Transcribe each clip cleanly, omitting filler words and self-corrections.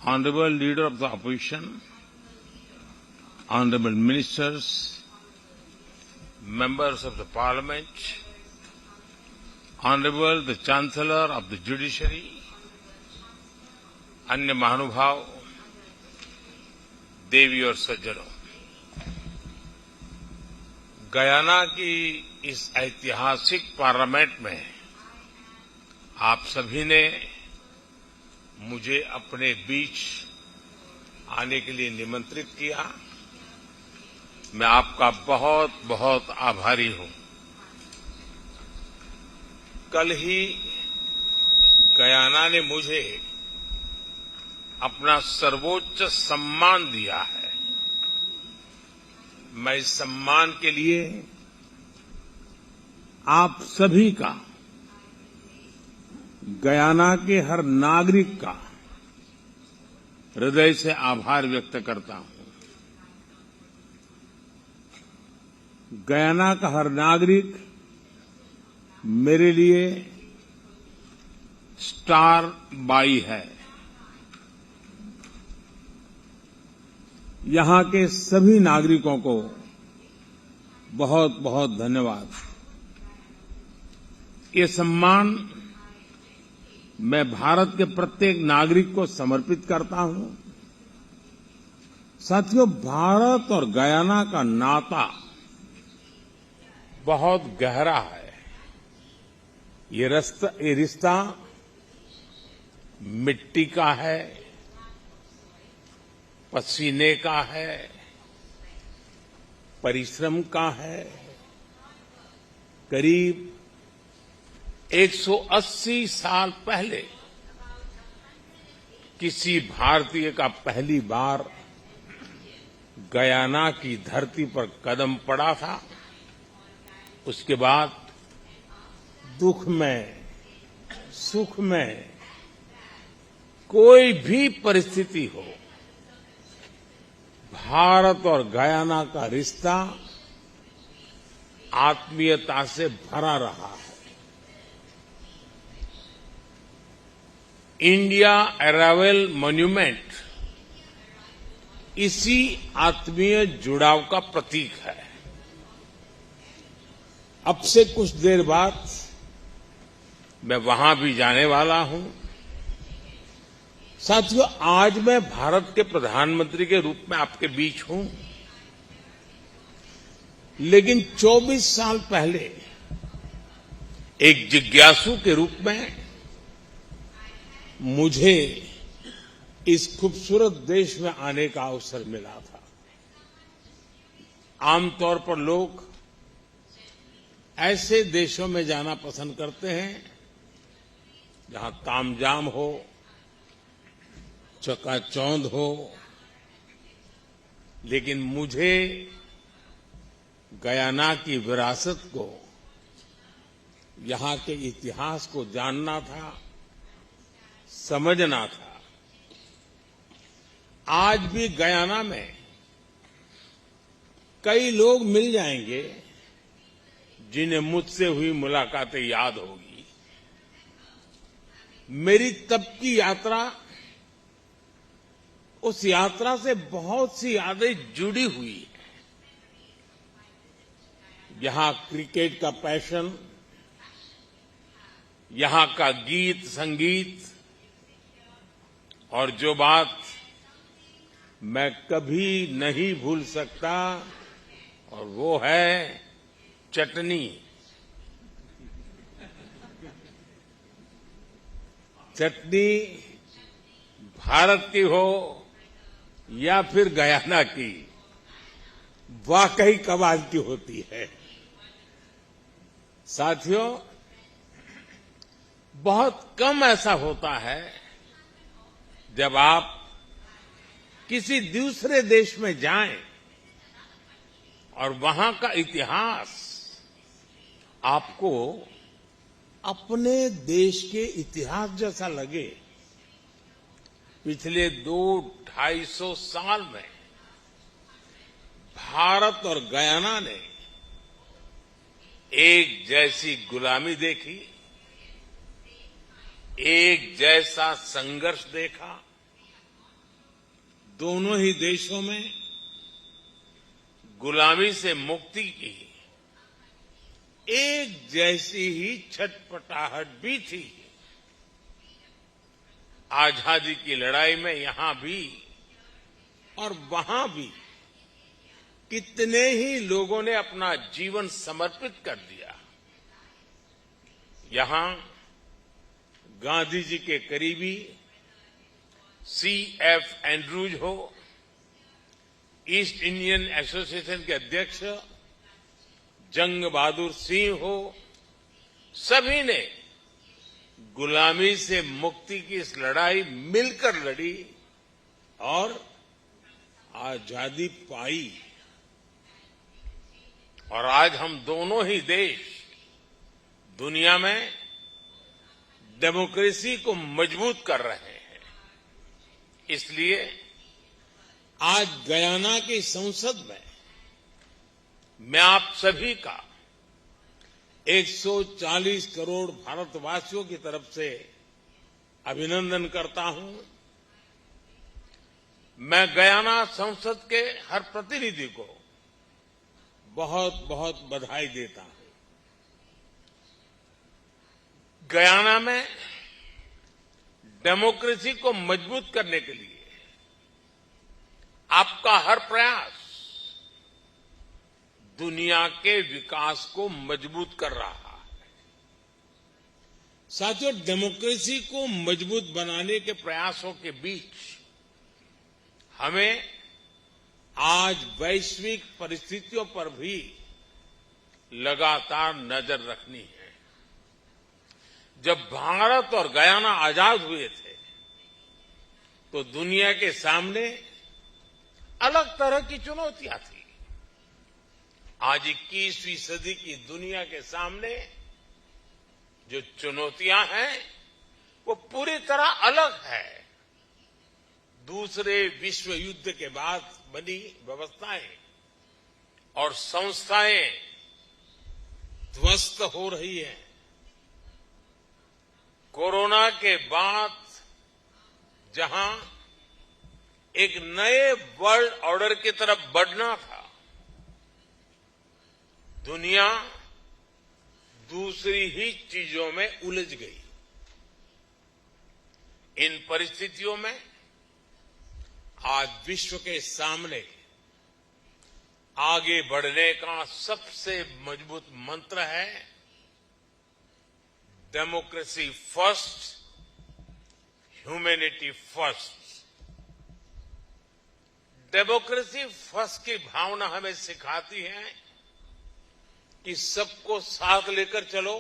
Honorable Leader of the Opposition, Honorable Ministers, Members of the Parliament, Honorable the Chancellor of the Judiciary, अन्य महानुभाव, देवी और सज्जनों, Guyana की इस ऐतिहासिक पार्लियामेंट में आप सभी ने मुझे अपने बीच आने के लिए निमंत्रित किया। मैं आपका बहुत बहुत आभारी हूं। कल ही गयाना ने मुझे अपना सर्वोच्च सम्मान दिया है। मैं इस सम्मान के लिए आप सभी का, गयाना के हर नागरिक का हृदय से आभार व्यक्त करता हूं। गयाना का हर नागरिक मेरे लिए स्टार बाई है। यहां के सभी नागरिकों को बहुत बहुत धन्यवाद। ये सम्मान मैं भारत के प्रत्येक नागरिक को समर्पित करता हूं। साथियों, भारत और गयाना का नाता बहुत गहरा है। ये रिश्ता मिट्टी का है, पसीने का है, परिश्रम का है। करीब 180 साल पहले किसी भारतीय का पहली बार गयाना की धरती पर कदम पड़ा था। उसके बाद दुख में, सुख में, कोई भी परिस्थिति हो, भारत और गयाना का रिश्ता आत्मीयता से भरा रहा है। इंडिया अराइवल मॉन्यूमेंट इसी आत्मीय जुड़ाव का प्रतीक है। अब से कुछ देर बाद मैं वहां भी जाने वाला हूं। साथियों, आज मैं भारत के प्रधानमंत्री के रूप में आपके बीच हूं, लेकिन 24 साल पहले एक जिज्ञासु के रूप में मुझे इस खूबसूरत देश में आने का अवसर मिला था। आमतौर पर लोग ऐसे देशों में जाना पसंद करते हैं जहां तामझाम हो, चकाचौंध हो, लेकिन मुझे गयाना की विरासत को, यहां के इतिहास को जानना था, समझना था। आज भी गयाना में कई लोग मिल जाएंगे जिन्हें मुझसे हुई मुलाकातें याद होगी। मेरी तब की यात्रा, उस यात्रा से बहुत सी यादें जुड़ी हुई है। यहां क्रिकेट का पैशन, यहां का गीत संगीत, और जो बात मैं कभी नहीं भूल सकता, और वो है चटनी। चटनी भारत की हो या फिर गयाना की, वाकई कमाल की होती है। साथियों, बहुत कम ऐसा होता है जब आप किसी दूसरे देश में जाएं और वहां का इतिहास आपको अपने देश के इतिहास जैसा लगे। पिछले 200-250 साल में भारत और गयाना ने एक जैसी गुलामी देखी, एक जैसा संघर्ष देखा, दोनों ही देशों में गुलामी से मुक्ति की एक जैसी ही छटपटाहट भी थी। आजादी की लड़ाई में यहां भी और वहां भी कितने ही लोगों ने अपना जीवन समर्पित कर दिया। यहां गांधी जी के करीबी C.F. एंड्रूज हो, ईस्ट इंडियन एसोसिएशन के अध्यक्ष जंग बहादुर सिंह हो, सभी ने गुलामी से मुक्ति की इस लड़ाई मिलकर लड़ी और आजादी पाई। और आज हम दोनों ही देश दुनिया में डेमोक्रेसी को मजबूत कर रहे हैं। इसलिए आज गयाना की संसद में मैं आप सभी का 140 करोड़ भारतवासियों की तरफ से अभिनंदन करता हूं। मैं गयाना संसद के हर प्रतिनिधि को बहुत बहुत बधाई देता हूं। गयाना में डेमोक्रेसी को मजबूत करने के लिए आपका हर प्रयास दुनिया के विकास को मजबूत कर रहा है। साथियों, डेमोक्रेसी को मजबूत बनाने के प्रयासों के बीच हमें आज वैश्विक परिस्थितियों पर भी लगातार नजर रखनी है। जब भारत और गयाना आजाद हुए थे तो दुनिया के सामने अलग तरह की चुनौतियां थी। आज 21वीं सदी की दुनिया के सामने जो चुनौतियां हैं वो पूरी तरह अलग है। दूसरे विश्व युद्ध के बाद बनी व्यवस्थाएं और संस्थाएं ध्वस्त हो रही हैं। कोरोना के बाद जहां एक नए वर्ल्ड ऑर्डर की तरफ बढ़ना था, दुनिया दूसरी ही चीजों में उलझ गई। इन परिस्थितियों में आज विश्व के सामने आगे बढ़ने का सबसे मजबूत मंत्र है democracy first, humanity first. Democracy first की भावना हमें सिखाती है कि सबको साथ लेकर चलो,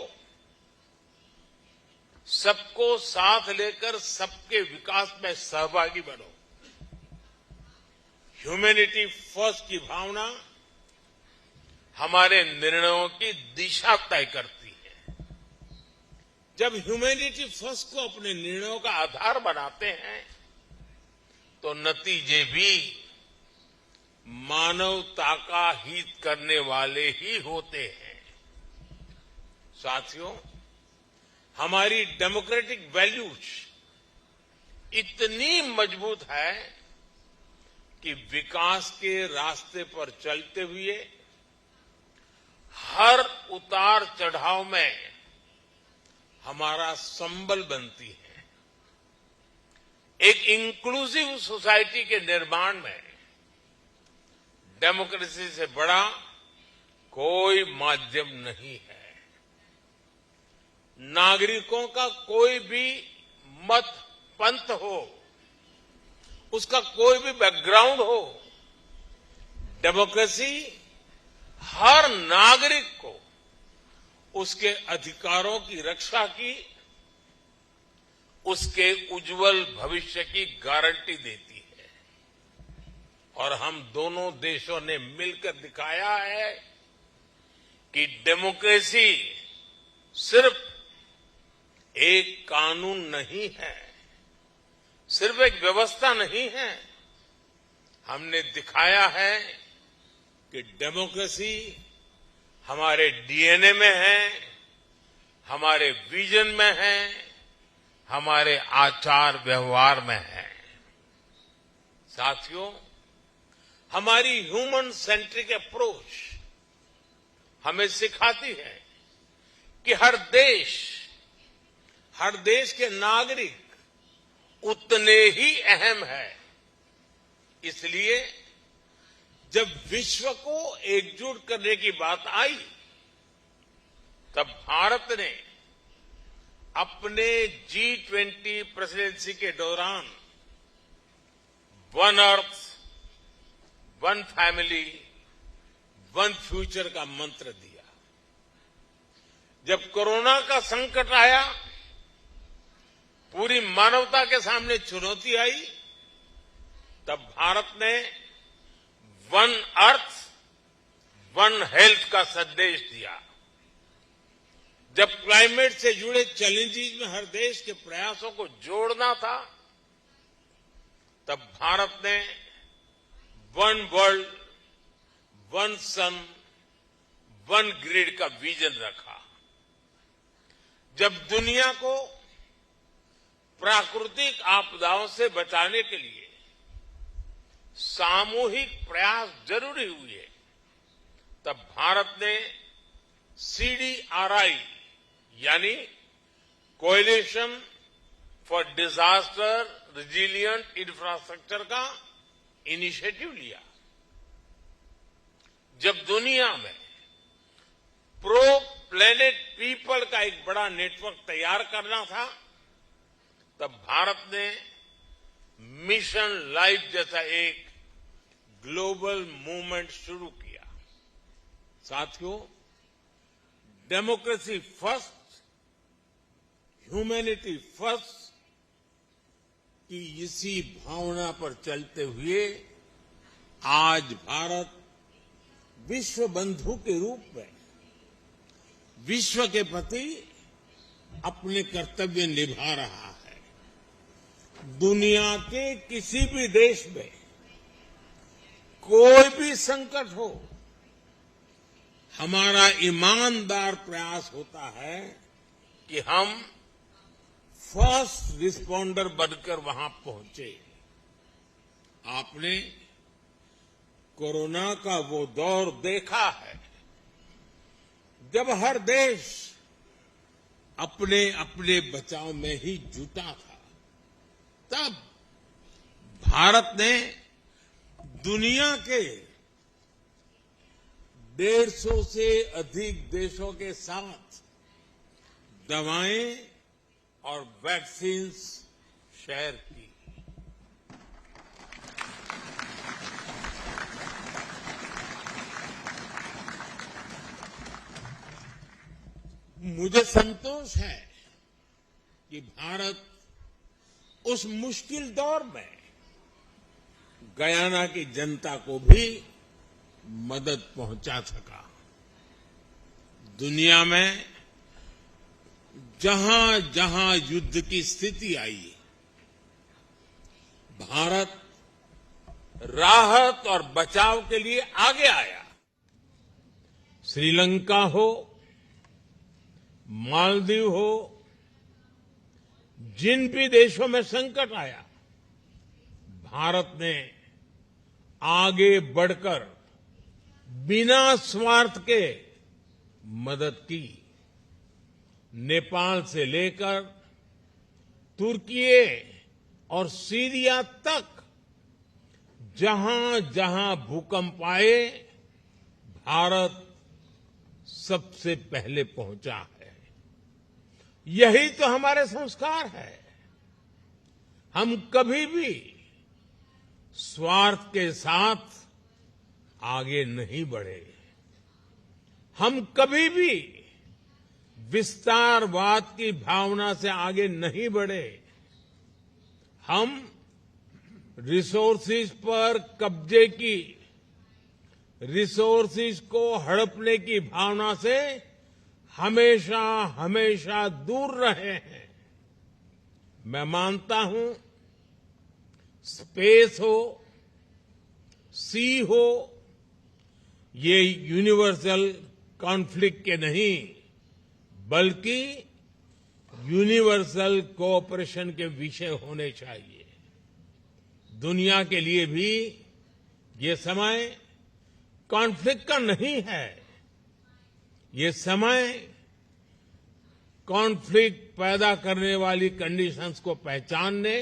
सबको साथ लेकर सबके विकास में सहभागी बनो। ह्यूमैनिटी फर्स्ट की भावना हमारे निर्णयों की दिशा तय करती है। जब ह्यूमैनिटी फर्स्ट को अपने निर्णयों का आधार बनाते हैं तो नतीजे भी मानवता का हित करने वाले ही होते हैं। साथियों, हमारी डेमोक्रेटिक वैल्यूज इतनी मजबूत है कि विकास के रास्ते पर चलते हुए हर उतार चढ़ाव में हमारा संबल बनती है। एक इंक्लूसिव सोसाइटी के निर्माण में डेमोक्रेसी से बड़ा कोई माध्यम नहीं है। नागरिकों का कोई भी मत पंथ हो, उसका कोई भी बैकग्राउंड हो, डेमोक्रेसी हर नागरिक को उसके अधिकारों की रक्षा की, उसके उज्जवल भविष्य की गारंटी देती है। और हम दोनों देशों ने मिलकर दिखाया है कि डेमोक्रेसी सिर्फ एक कानून नहीं है, सिर्फ एक व्यवस्था नहीं है। हमने दिखाया है कि डेमोक्रेसी हमारे डीएनए में है, हमारे विजन में है, हमारे आचार व्यवहार में है। साथियों, हमारी ह्यूमन सेंट्रिक अप्रोच हमें सिखाती है कि हर देश के नागरिक उतने ही अहम है। इसलिए जब विश्व को एकजुट करने की बात आई, तब भारत ने अपने G20 प्रेसिडेंसी के दौरान one earth, one family, one future का मंत्र दिया। जब कोरोना का संकट आया, पूरी मानवता के सामने चुनौती आई, तब भारत ने वन अर्थ, वन हेल्थ का संदेश दिया। जब क्लाइमेट से जुड़े चैलेंजेस में हर देश के प्रयासों को जोड़ना था, तब भारत ने वन वर्ल्ड, वन सन, वन ग्रिड का विजन रखा। जब दुनिया को प्राकृतिक आपदाओं से बचाने के लिए सामूहिक प्रयास जरूरी हुए, तब भारत ने CDRI यानी coalition for disaster resilient infrastructure का इनिशिएटिव लिया। जब दुनिया में प्रो प्लेनेट पीपल का एक बड़ा नेटवर्क तैयार करना था, तब भारत ने मिशन लाइफ जैसा एक ग्लोबल मूवमेंट शुरू किया। साथियों, डेमोक्रेसी फर्स्ट, ह्यूमैनिटी फर्स्ट की इसी भावना पर चलते हुए आज भारत विश्व बंधु के रूप में विश्व के प्रति अपने कर्तव्य निभा रहा है। दुनिया के किसी भी देश में कोई भी संकट हो, हमारा ईमानदार प्रयास होता है कि हम फर्स्ट रिस्पॉन्डर बनकर वहां पहुंचे। आपने कोरोना का वो दौर देखा है जब हर देश अपने अपने बचाव में ही जुटा था। तब भारत ने दुनिया के 150 से अधिक देशों के साथ दवाएं और वैक्सीन्स शेयर की। मुझे संतोष है कि भारत उस मुश्किल दौर में गयाना की जनता को भी मदद पहुंचा सका। दुनिया में जहां जहां युद्ध की स्थिति आई, भारत राहत और बचाव के लिए आगे आया। श्रीलंका हो, मालदीव हो, जिन भी देशों में संकट आया, भारत ने आगे बढ़कर बिना स्वार्थ के मदद की। नेपाल से लेकर तुर्की और सीरिया तक जहां जहां भूकंप आए, भारत सबसे पहले पहुंचा है। यही तो हमारे संस्कार है। हम कभी भी स्वार्थ के साथ आगे नहीं बढ़े। हम कभी भी विस्तारवाद की भावना से आगे नहीं बढ़े। हम रिसोर्सेज पर कब्जे की, रिसोर्सेज को हड़पने की भावना से हमेशा हमेशा दूर रहे हैं। मैं मानता हूं, स्पेस हो, सी हो, ये यूनिवर्सल कॉन्फ्लिक्ट के नहीं, बल्कि यूनिवर्सल कोऑपरेशन के विषय होने चाहिए। दुनिया के लिए भी ये समय कॉन्फ्लिक्ट का नहीं है। ये समय कॉन्फ्लिक्ट पैदा करने वाली कंडीशंस को पहचानने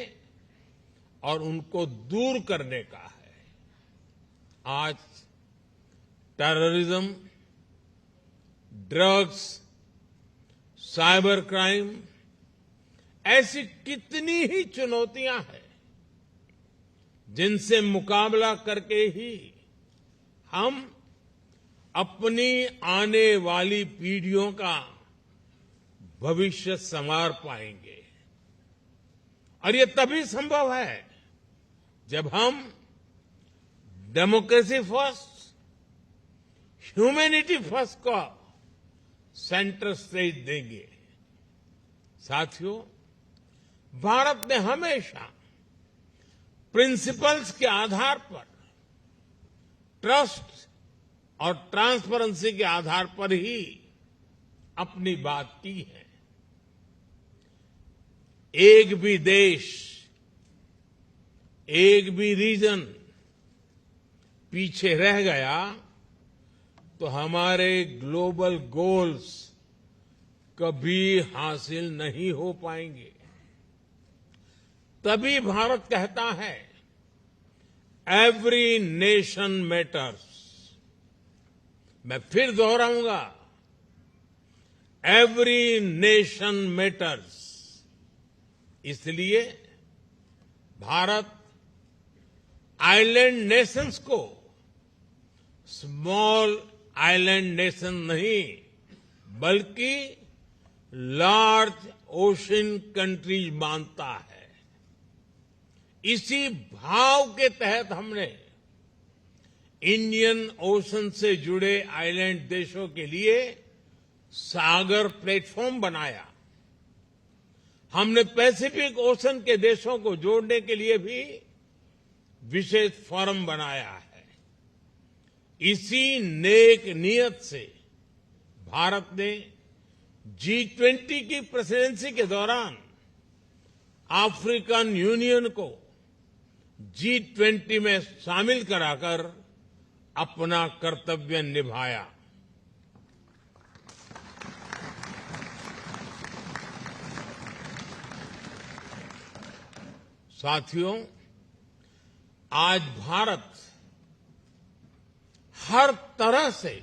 और उनको दूर करने का है। आज टेररिज्म, ड्रग्स, साइबर क्राइम ऐसी कितनी ही चुनौतियां हैं जिनसे मुकाबला करके ही हम अपनी आने वाली पीढ़ियों का भविष्य संवार पाएंगे। और ये तभी संभव है जब हम डेमोक्रेसी फर्स्ट, ह्यूमैनिटी फर्स्ट को सेंटर स्टेज देंगे। साथियों, भारत ने हमेशा प्रिंसिपल्स के आधार पर, ट्रस्ट और ट्रांसपेरेंसी के आधार पर ही अपनी बात की है। एक भी देश, एक भी रीजन पीछे रह गया तो हमारे ग्लोबल गोल्स कभी हासिल नहीं हो पाएंगे। तभी भारत कहता है, एवरी नेशन मैटर्स। मैं फिर दोहराऊंगा, एवरी नेशन मैटर्स। इसलिए भारत आइलैंड नेशंस को स्मॉल आइलैंड नेशन नहीं बल्कि लार्ज ओशन कंट्रीज मानता है। इसी भाव के तहत हमने इंडियन ओशन से जुड़े आइलैंड देशों के लिए सागर प्लेटफॉर्म बनाया। हमने पैसिफिक ओशन के देशों को जोड़ने के लिए भी विशेष फोरम बनाया है। इसी नेक नियत से भारत ने G20 की प्रेसिडेंसी के दौरान अफ्रीकन यूनियन को G20 में शामिल कराकर अपना कर्तव्य निभाया। साथियों, आज भारत हर तरह से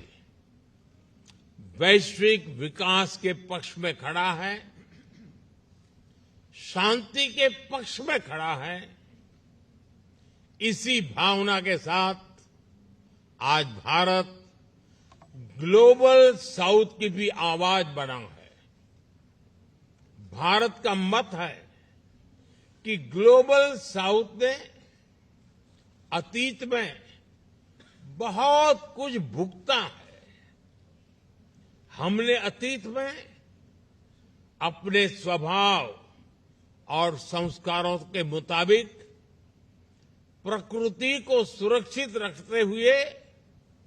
वैश्विक विकास के पक्ष में खड़ा है, शांति के पक्ष में खड़ा है। इसी भावना के साथ आज भारत ग्लोबल साउथ की भी आवाज बना है। भारत का मत है कि ग्लोबल साउथ ने अतीत में बहुत कुछ भुगता है। हमने अतीत में अपने स्वभाव और संस्कारों के मुताबिक प्रकृति को सुरक्षित रखते हुए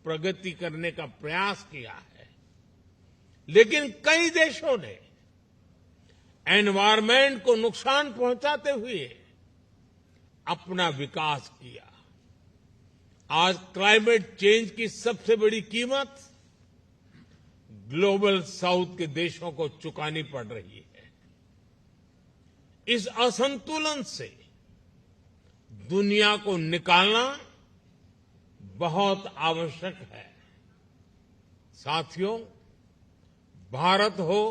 प्रगति करने का प्रयास किया है, लेकिन कई देशों ने एनवायरनमेंट को नुकसान पहुंचाते हुए अपना विकास किया। आज क्लाइमेट चेंज की सबसे बड़ी कीमत ग्लोबल साउथ के देशों को चुकानी पड़ रही है। इस असंतुलन से दुनिया को निकालना बहुत आवश्यक है। साथियों, भारत हो,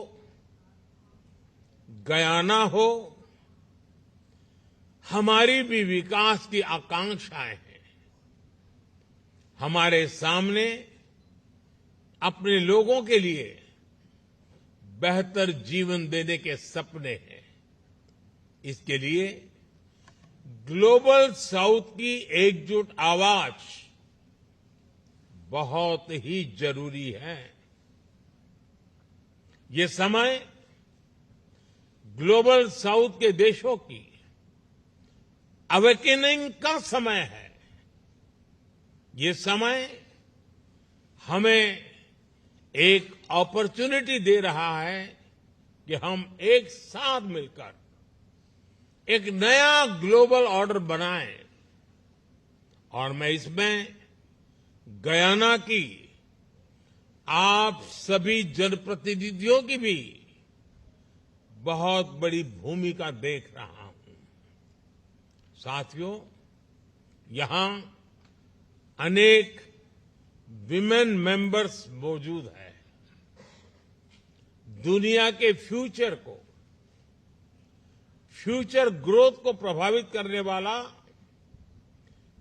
गयाना हो, हमारी भी विकास की आकांक्षाएं हैं। हमारे सामने अपने लोगों के लिए बेहतर जीवन देने के सपने हैं। इसके लिए ग्लोबल साउथ की एकजुट आवाज बहुत ही जरूरी है। ये समय ग्लोबल साउथ के देशों की अवेकनिंग का समय है। ये समय हमें एक अपॉर्चुनिटी दे रहा है कि हम एक साथ मिलकर एक नया ग्लोबल ऑर्डर बनाएं और मैं इसमें गयाना की आप सभी जनप्रतिनिधियों की भी बहुत बड़ी भूमिका देख रहा हूं। साथियों, यहां अनेक विमेन मेंबर्स मौजूद हैं। दुनिया के फ्यूचर ग्रोथ को प्रभावित करने वाला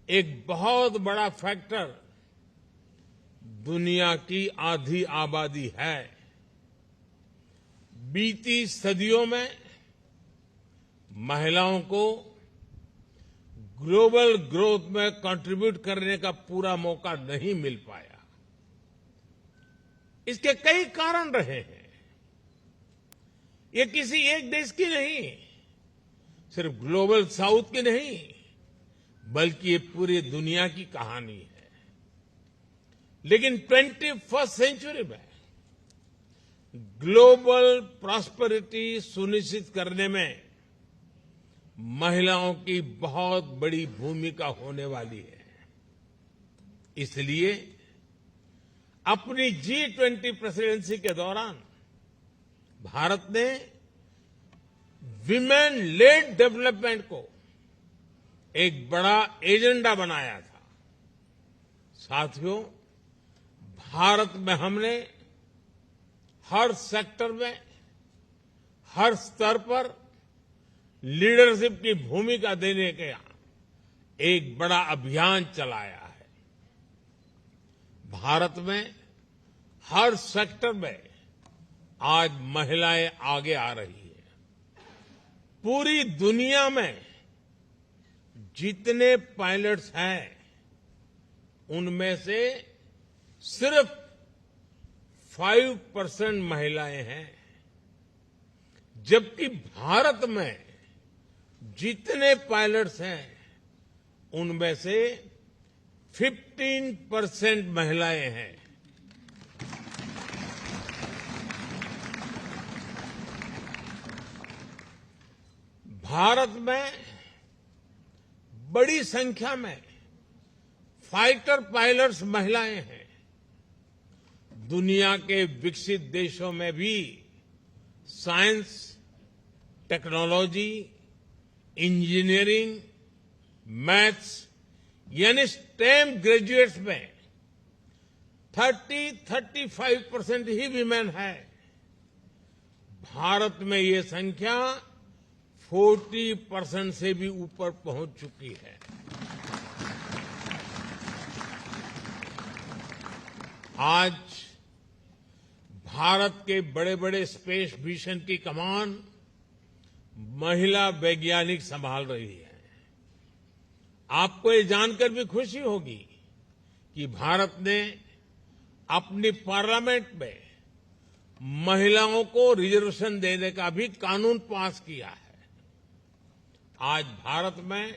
एक बहुत बड़ा फैक्टर दुनिया की आधी आबादी है। बीती सदियों में महिलाओं को ग्लोबल ग्रोथ में कंट्रीब्यूट करने का पूरा मौका नहीं मिल पाया। इसके कई कारण रहे हैं। ये किसी एक देश की नहीं, सिर्फ ग्लोबल साउथ की नहीं, बल्कि ये पूरी दुनिया की कहानी है। लेकिन 21वीं सेंचुरी में ग्लोबल प्रॉस्पेरिटी सुनिश्चित करने में महिलाओं की बहुत बड़ी भूमिका होने वाली है। इसलिए अपनी G20 प्रेसिडेंसी के दौरान भारत ने विमेन लेड डेवलपमेंट को एक बड़ा एजेंडा बनाया था। साथियों, भारत में हमने हर सेक्टर में, हर स्तर पर लीडरशिप की भूमिका देने का एक बड़ा अभियान चलाया है। भारत में हर सेक्टर में आज महिलाएं आगे आ रही है। पूरी दुनिया में जितने पायलट्स हैं, उनमें से सिर्फ 5% महिलाएं हैं, जबकि भारत में जितने पायलट्स हैं, उनमें से 15% महिलाएं हैं। भारत में बड़ी संख्या में फाइटर पायलट्स महिलाएं हैं। दुनिया के विकसित देशों में भी साइंस, टेक्नोलॉजी, इंजीनियरिंग, मैथ्स यानी स्टेम ग्रेजुएट्स में 35% ही विमेन है। भारत में ये संख्या 40% से भी ऊपर पहुंच चुकी है। आज भारत के बड़े बड़े स्पेस मिशन की कमान महिला वैज्ञानिक संभाल रही है। आपको ये जानकर भी खुशी होगी कि भारत ने अपनी पार्लियामेंट में महिलाओं को रिजर्वेशन देने का भी कानून पास किया है। आज भारत में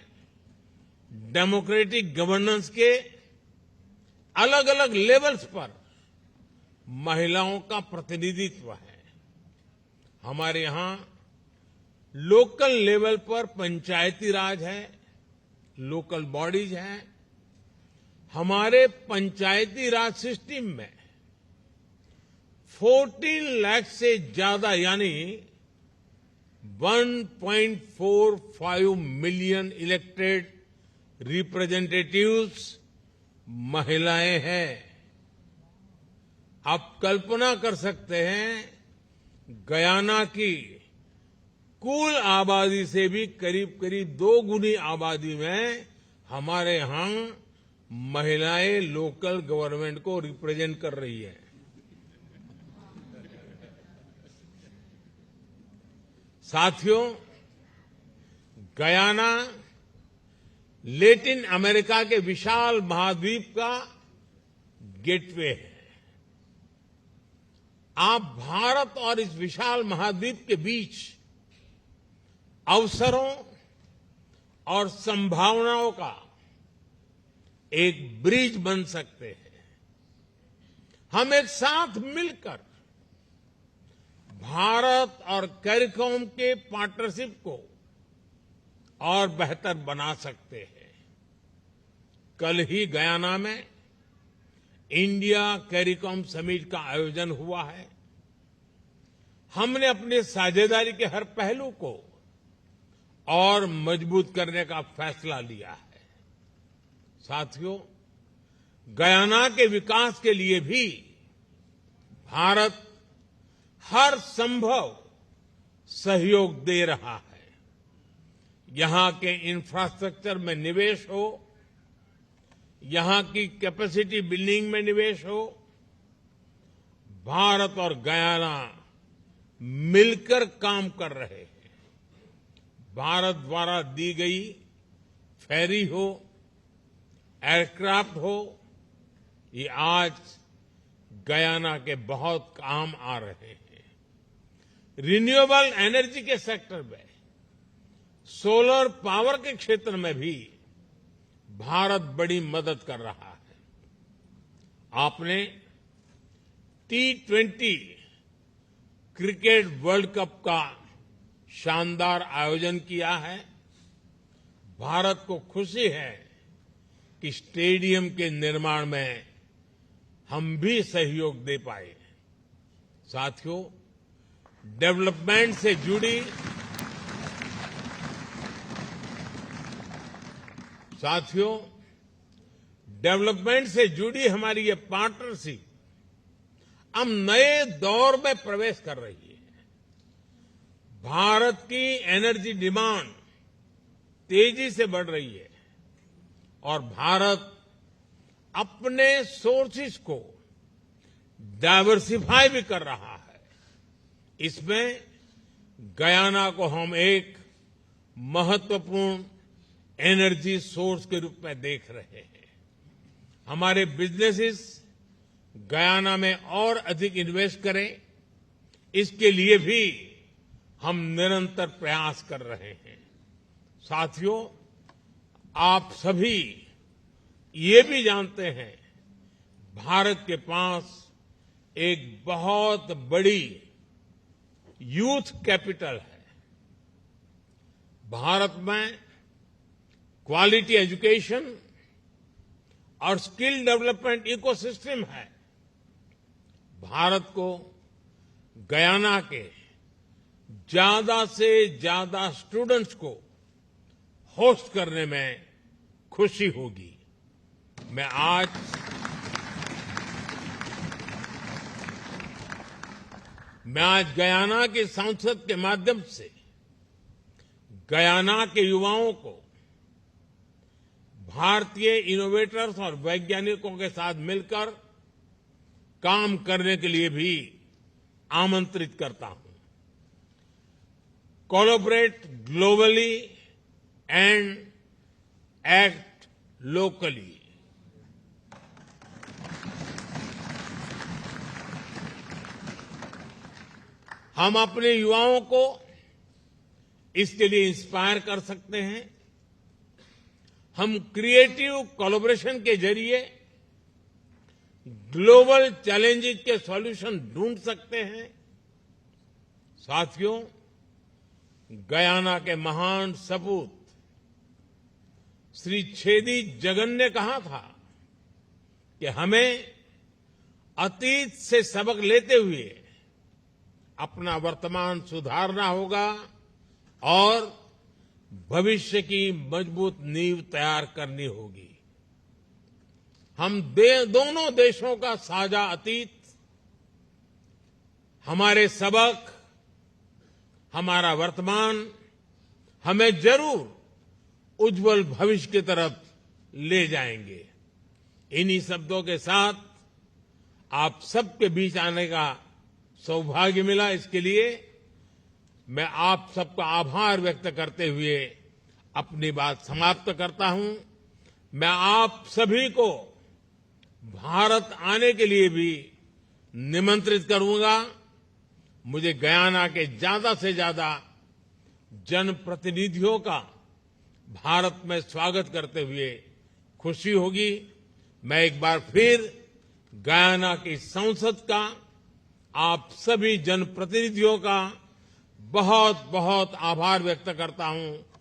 डेमोक्रेटिक गवर्नेंस के अलग अलग लेवल्स पर महिलाओं का प्रतिनिधित्व है। हमारे यहां लोकल लेवल पर पंचायती राज है, लोकल बॉडीज हैं। हमारे पंचायती राज सिस्टम में 14 लाख से ज्यादा यानी 1.45 मिलियन इलेक्टेड रिप्रेजेंटेटिव्स महिलाएं हैं। आप कल्पना कर सकते हैं, गयाना की कुल आबादी से भी करीब करीब 2 गुनी आबादी में हमारे यहां महिलाएं लोकल गवर्नमेंट को रिप्रेजेंट कर रही है। साथियों, गयाना लैटिन अमेरिका के विशाल महाद्वीप का गेटवे है। आप भारत और इस विशाल महाद्वीप के बीच अवसरों और संभावनाओं का एक ब्रिज बन सकते हैं। हम एक साथ मिलकर भारत और कैरिकॉम के पार्टनरशिप को और बेहतर बना सकते हैं। कल ही गयाना में इंडिया कैरिकॉम समिट का आयोजन हुआ है। हमने अपनी साझेदारी के हर पहलू को और मजबूत करने का फैसला लिया है। साथियों, गयाना के विकास के लिए भी भारत हर संभव सहयोग दे रहा है। यहां के इंफ्रास्ट्रक्चर में निवेश हो, यहां की कैपेसिटी बिल्डिंग में निवेश हो, भारत और गयाना मिलकर काम कर रहे हैं। भारत द्वारा दी गई फेरी हो, एयरक्राफ्ट हो, ये आज गयाना के बहुत काम आ रहे हैं। रिन्यूएबल एनर्जी के सेक्टर में, सोलर पावर के क्षेत्र में भी भारत बड़ी मदद कर रहा है। आपने T20 क्रिकेट वर्ल्ड कप का शानदार आयोजन किया है। भारत को खुशी है कि स्टेडियम के निर्माण में हम भी सहयोग दे पाए। साथियों, डेवलपमेंट से जुड़ी हमारी ये पार्टनरशिप अब नए दौर में प्रवेश कर रही है। भारत की एनर्जी डिमांड तेजी से बढ़ रही है और भारत अपने सोर्सेज को डाइवर्सिफाई भी कर रहा है। इसमें गयाना को हम एक महत्वपूर्ण एनर्जी सोर्स के रूप में देख रहे हैं। हमारे बिजनेसेस गयाना में और अधिक इन्वेस्ट करें, इसके लिए भी हम निरंतर प्रयास कर रहे हैं। साथियों, आप सभी ये भी जानते हैं, भारत के पास एक बहुत बड़ी यूथ कैपिटल है। भारत में क्वालिटी एजुकेशन और स्किल डेवलपमेंट इकोसिस्टम है। भारत को गयाना के ज्यादा से ज्यादा स्टूडेंट्स को होस्ट करने में खुशी होगी। मैं आज गयाना की संसद के माध्यम से गयाना के युवाओं को भारतीय इनोवेटर्स और वैज्ञानिकों के साथ मिलकर काम करने के लिए भी आमंत्रित करता हूं। Collaborate globally and act locally. हम अपने युवाओं को इसके लिए इंस्पायर कर सकते हैं। हम क्रिएटिव कोलैबोरेशन के जरिए ग्लोबल चैलेंजेस के सॉल्यूशन ढूंढ सकते हैं। साथियों, गयाना के महान सपूत श्री छेदी जगन ने कहा था कि हमें अतीत से सबक लेते हुए अपना वर्तमान सुधारना होगा और भविष्य की मजबूत नींव तैयार करनी होगी। हम दोनों देशों का साझा अतीत, हमारे सबक, हमारा वर्तमान हमें जरूर उज्जवल भविष्य की तरफ ले जाएंगे। इन्हीं शब्दों के साथ आप सबके बीच आने का सौभाग्य मिला। इसके लिए मैं आप सबका आभार व्यक्त करते हुए अपनी बात समाप्त करता हूं। मैं आप सभी को भारत आने के लिए भी निमंत्रित करूंगा। मुझे गयाना के ज्यादा से ज्यादा जनप्रतिनिधियों का भारत में स्वागत करते हुए खुशी होगी। मैं एक बार फिर गयाना की संसद का, आप सभी जनप्रतिनिधियों का बहुत बहुत आभार व्यक्त करता हूं।